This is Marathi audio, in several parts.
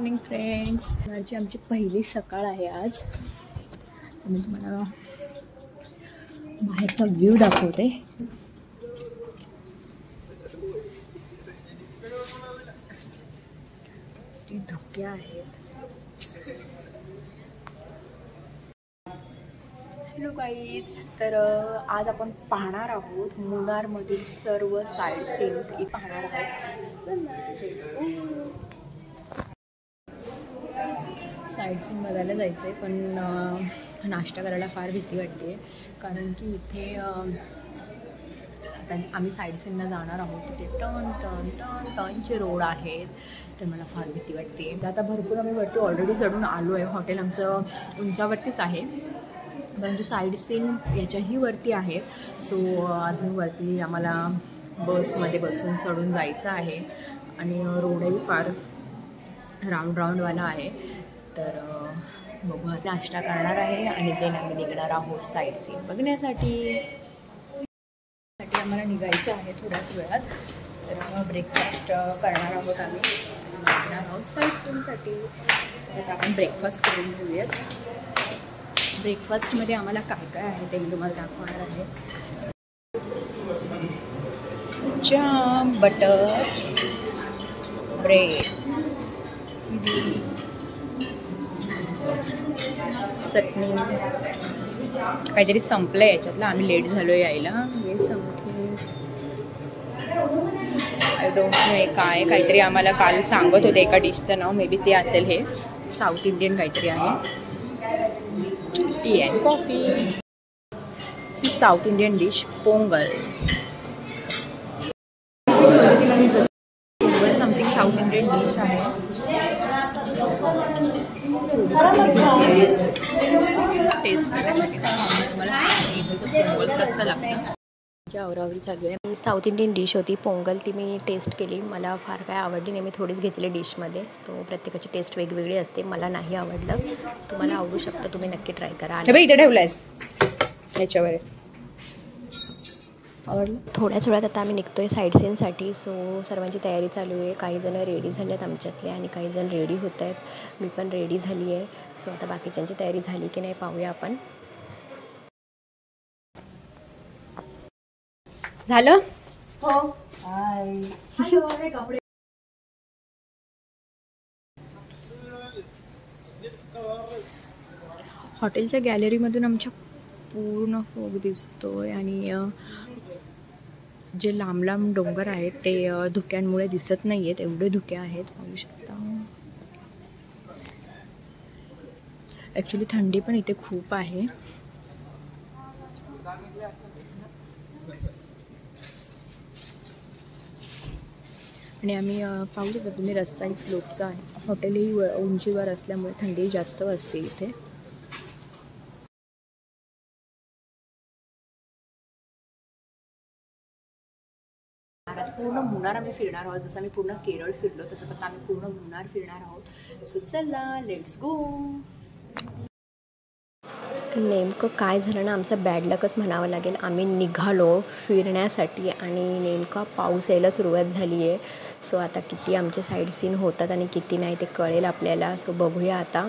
Morning friends. आमची पहिली सकाळ आहे आज. मी तुम्हाला बाहेरचा व्ह्यू दाखवते. ते धुके आहेत. Hello guys. तर आज आपण पाहणार आहोत मुन्नारमधील सर्व साईड सीन्स इथे पाहणार आहोत. साईड सीन बघायला जायचं आहे, पण नाश्ता करायला फार भीती वाटते, कारण की इथे आता आम्ही साईड सीनला जाणार आहोत. तिथे टर्नचे रोड आहेत, तर मला फार भीती वाटते. आता भरपूर आम्ही वरती ऑलरेडी चढून आलो आहे. हॉटेल आमचं उंचावरतीच आहे, परंतु साईड सीन याच्याही वरती आहे. सो अजून वरती आम्हाला बसमध्ये बसून चढून जायचं आहे, आणि रोडही फार राऊंडवाला आहे. तर बघू, नाश्ता करणार आहे आणि देन आम्ही निघणार आहोत साईड सीन बघण्यासाठी. आम्हाला निघायचं आहे थोड्याच वेळात. तर ब्रेकफास्ट करणार आहोत. आम्ही निघणार आहोत साईड सीनसाठी. तर आपण ब्रेकफास्ट करून घेऊयात. ब्रेकफास्टमध्ये आम्हाला काय काय आहे ते मी तुम्हाला दाखवणार आहे. जाम, बटर, ब्रेड, चटणी. काहीतरी संपलं याच्यातलं, आम्ही लेट झालो यायला. हे समथिंग आय डोंट नो काय. काहीतरी आम्हाला काल सांगत होते एका डिशचं नाव, मे बी ते असेल. हे साऊथ इंडियन काहीतरी आहे. T and coffee. South Indian dish Pongal. Pongal something south Indian dish आहे. टेस्ट करण्यासाठी तुम्हाला पोंगल कसं लागतं. आवरावरी चालू आहे. ही साऊथ इंडियन डिश होती पोंगल. ती मी टेस्ट केली. मला फार काय आवडली नाही. मी थोडीच घेतली डिशमध्ये. सो प्रत्येकाची टेस्ट वेगवेगळी असते. मला नाही आवडलं. तुम्हाला आवडू शकतं, तुम्ही नक्की ट्राय करा. इथे ठेवलायस याच्यावर आवडलं. थोड्याच वेळात आता आम्ही निघतोय साईड सीनसाठी. सो सर्वांची तयारी चालू आहे. काही जण रेडी झाले आहेत आमच्यातले, आणि काही जण रेडी होत आहेत. मी पण रेडी झाली आहे. सो आता बाकीच्यांची तयारी झाली की नाही पाहूया आपण. झालं हो. कपडे हॉटेलच्या गॅलरीमधून आमच्या पूर्ण फोग दिसतोय, आणि जे लांब लांब डोंगर आहेत ते धुक्यांमुळे दिसत नाही आहेत. एवढे धुके आहेत, पाहू शकता. ॲक्च्युली थंडी पण इथे खूप आहे. आणि आम्ही पाहू शकतो तुम्ही, रस्ताही स्लोपचा आहे. हॉटेलही उंचीवर असल्यामुळे थंडी जास्त असते इथे. पूर्ण मुन्नार आम्ही फिरणार आहोत. जसं आम्ही पूर्ण केरळ फिरलो तसं आता आम्ही पूर्ण मुन्नार फिरणार आहोत. सो चला, लेट्स गो. नेमकं काय झालं ना, आमचा बॅड लकच म्हणावं लागेल. आम्ही निघालो फिरण्यासाठी आणि नेमका पाऊस यायला सुरुवात झाली आहे. सो आता किती आमचे साईड सीन होतात आणि किती नाही ते कळेल आपल्याला. सो बघूया आता.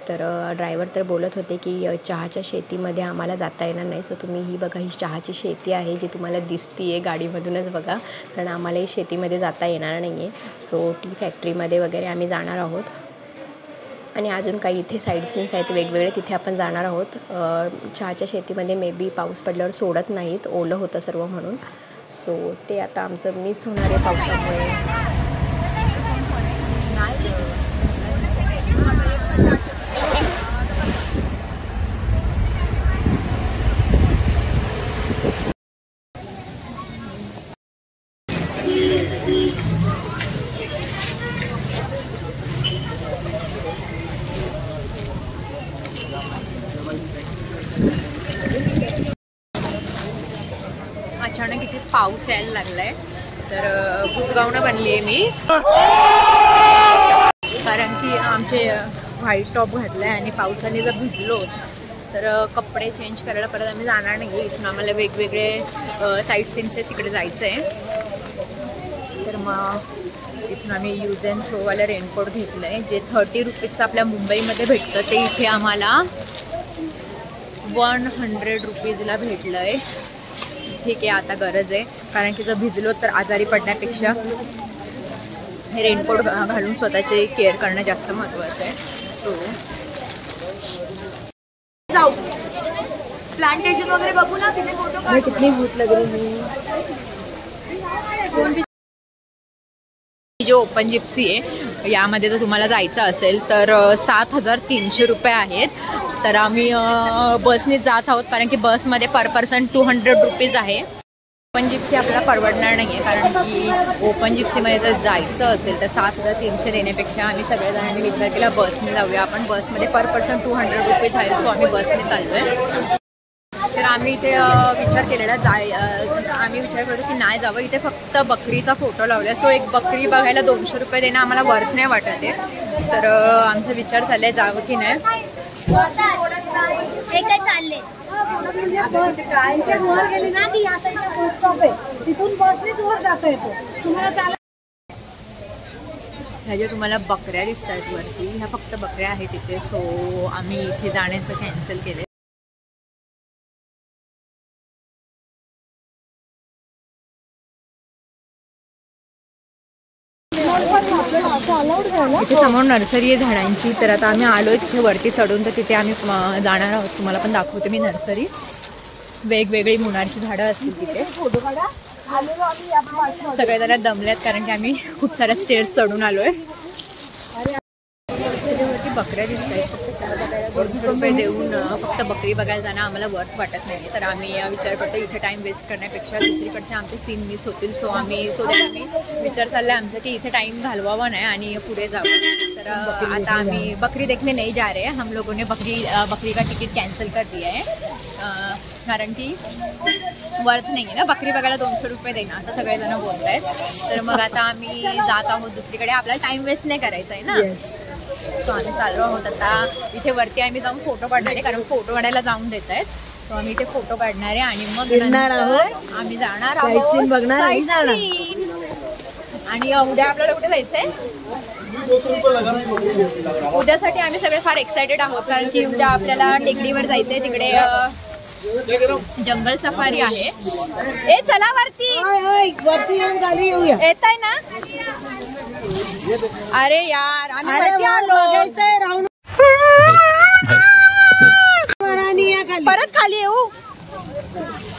तर ड्रायव्हर तर बोलत होते की चहाच्या शेतीमध्ये आम्हाला जाता येणार नाही. सो तुम्ही ही बघा, ही चहाची शेती आहे जी तुम्हाला दिसती आहे गाडीमधूनच बघा, कारण आम्हाला ही शेतीमध्ये जाता येणार नाही आहे. सो टी फॅक्टरीमध्ये वगैरे आम्ही जाणार आहोत. आणि अजून काही इथे साईड सीन्स आहेत वेगवेगळे, तिथे आपण जाणार आहोत. चहाच्या शेतीमध्ये मे बी पाऊस पडल्यावर सोडत नाहीत, ओलं होतं सर्व म्हणून. सो ते आता आमचं मिस होणार आहे पावसामुळे. अचानक इथे पाऊस यायला लागलाय. तर बुजगावणं बनली आहे मी, कारण की आमचे व्हाईट टॉप घातलाय आणि पावसाने जर भिजलो तर कपडे चेंज करायला परत आम्ही जाणार नाही. इथून आम्हाला वेगवेगळे साईड सीन्स आहे, तिकडे जायचं आहे. तर मग इथून आम्ही यूज अँड थ्रोवाला रेनकोट घेतलं आहे, जे 30 रुपीजचं आपल्या मुंबईमध्ये भेटतं ते इथे आम्हाला 100 रुपीजला भेटलं आहे. ठीक आहे, आता गरज आहे, कारण की जर भिजलो तर आजारी पडण्यापेक्षा हे रेनकोट घालून स्वतःची केअर करणं जास्त महत्त्वाचं आहे. सो जाऊ प्लांटेशन वगैरे बघू ना, तिथे फोटो काढ. कितनी भूख लग रही है. जो ओपन जिप्सी आहे यामध्ये जर तुम्हाला जायचं असेल तर 7,300 रुपये आहेत. तर आम्ही बसने जात आहोत, कारण की बसमध्ये पर पर्सन 200 रुपीज आहे. ओपन जिप्सी आपल्याला परवडणार नाही आहे, कारण की ओपन जिप्सीमध्ये जर जायचं असेल तर 7,300 देण्यापेक्षा आम्ही सगळेजणांनी विचार केला बसने जाऊया आपण. बसमध्ये पर पर्सन 200 रुपीज आहे, सो आम्ही बसने चाललो आहे. तर आम्ही इथे विचार केलेला आम्ही विचार करतो की नाही जावं, इथे फक्त बकरीचा फोटो लावला, सो एक बकरी बघायला 200 रुपये देणं आम्हाला वर्थ नाही वाटत आहे. तर आमचा विचार चालला आहे जावं की नाही. ह्या ज्या तुम्हाला बकऱ्या दिसत आहेत वरती, ह्या फक्त बकऱ्या आहेत इथे, सो आम्ही इथे जाण्याचं कॅन्सल केले. इथे समोर नर्सरी आहे झाडांची, तर आता आम्ही आलोय तिथे वरती चढून, तर तिथे आम्ही जाणार आहोत. तुम्हाला पण दाखवते मी नर्सरी. वेगवेगळी मुनारची झाडं असतील तिथे. सगळेजण दमल्यात कारण की आम्ही खूप साऱ्या स्टेअर्स चढून आलोय. वरती बकऱ्या दिसत आहेत, फक्त 200 रुपये देऊन फक्त बकरी बघायला जाणं आम्हाला वर्थ वाटत नाही. तर आम्ही विचार करतो इथे टाईम वेस्ट करण्यापेक्षा दुसरीकडचे आमचे सीन मिस होतील, सो आम्ही विचार चालला आहे आमचा की इथे टाइम घालवावा नाही आणि पुढे जावं. तर आता आम्ही बकरी देखने नहीं जा रहे हैं. हम लोगों ने बकरी का तिकीट कॅन्सल कर दिया है, कारण की वर्थ नाही आहे ना बकरी बघायला 200 रुपये देणं, असं सगळेजण बोलत आहेत. तर मग आता आम्ही जात आहोत दुसरीकडे, आपल्याला टाइम वेस्ट नाही करायचा आहे ना. सो आम्ही चाललो आहोत आता. इथे वरती आम्ही जाऊन फोटो काढणार आहे, कारण फोटो काढायला जाऊन देत आहेत. सो आम्ही इथे फोटो काढणार आहे आणि मग आम्ही जाणार आहोत बघणार. आणि उद्या आपल्याला कुठे जायचंय? उद्यासाठी आम्ही सगळे फार एक्सायटेड आहोत, कारण की उद्या आपल्याला टेकडीवर जायचंय. तिकडे जंगल सफारी आहे. ए चला वरती येत आहे ना. अरे यार आम्ही वरती आलो, परत खाली येऊ.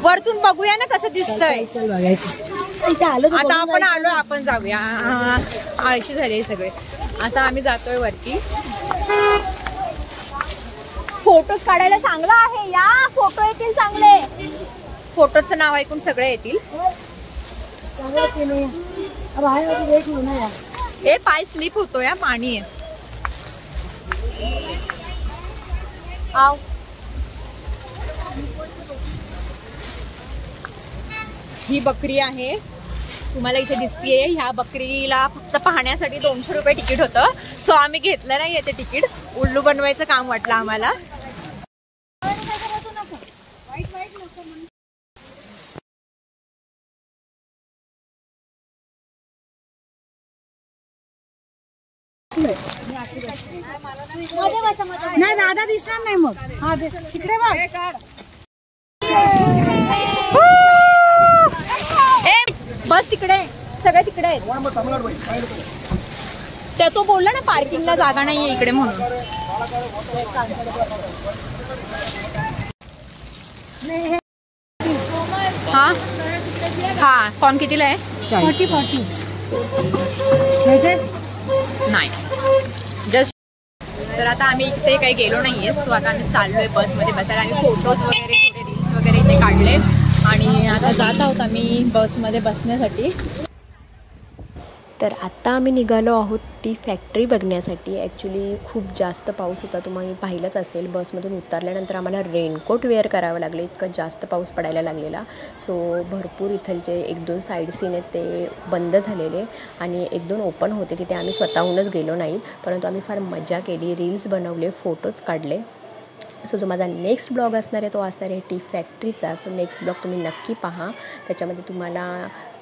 वरतून बघूया ना कसं दिसतंय. आता आपण आलो, आपण जाऊया. आळशी झाली सगळे. आता आम्ही जातोय वरती. फोटोज काढायला चांगला आहे, या फोटो येतील चांगले. फोटोचं नाव ऐकून सगळे येतील. ए पाय स्लिप होतो या, पाणी आहे. आव ही बकरी आहे तुम्हाला इथे दिसतीये. ह्या बकरीला फक्त पाहण्यासाठी 200 रुपये तिकीट होतं, सो आम्ही घेतलं नाही ते तिकीट. उल्लू बनवायचं काम वाटलं आम्हाला. नाही दादा दिसणार नाही मग. हा तिकडे बघ. बस तिकडे, सगळे तिकडे आहेत. त्या तो बोलला ना पार्किंगला जागा नाहीये इकडे म्हणून. हा हा कॉन कितीला आहे? 40 नाही जस्ट. तर आता आम्ही इथे काही गेलो नाहीये, सो आता आम्ही चाललोय बसमध्ये बसायला. आम्ही फोटोज वगैरे थोडे रील्स वगैरे इथे काढले आणि आता जात आहोत आम्ही बसमध्ये बसण्यासाठी. तर आत्ता आम्ही निघालो आहोत टी फॅक्टरी बघण्यासाठी. ॲक्च्युली खूप जास्त पाऊस होता, तुम्ही पाहिलंच असेल. बसमधून उतरल्यानंतर आम्हाला रेनकोट वेअर करावं लागलं, इतकं जास्त पाऊस पडायला लागलेला. सो भरपूर इथलचे 1-2 साईड सीन आहेत ते बंद झालेले आणि 1-2 ओपन होते, तिथे आम्ही स्वतःहूनच गेलो नाही. परंतु आम्ही फार मजा केली, रील्स बनवले, फोटोज काढले. सो जो माझा नेक्स्ट ब्लॉग असणार आहे तो असणार आहे टी फॅक्टरीचा. सो नेक्स्ट ब्लॉग तुम्ही नक्की पहा, त्याच्यामध्ये तुम्हाला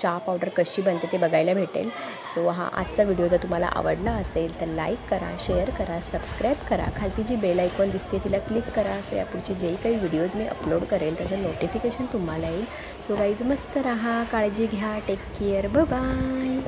चहा पावडर कशी बनते ते बघायला भेटेल. सो आजचा व्हिडिओ जर तुम्हाला आवडला असेल तर लाईक करा, शेअर करा, सबस्क्राईब करा, खालती जी बेल आयकॉन दिसते तिला क्लिक करा. सो यापुढचे जे काही व्हिडिओज मी अपलोड करेल त्याचं नोटिफिकेशन तुम्हाला येईल. सो गाईज मस्त राहा, काळजी घ्या, टेक केअर, बाय बाय.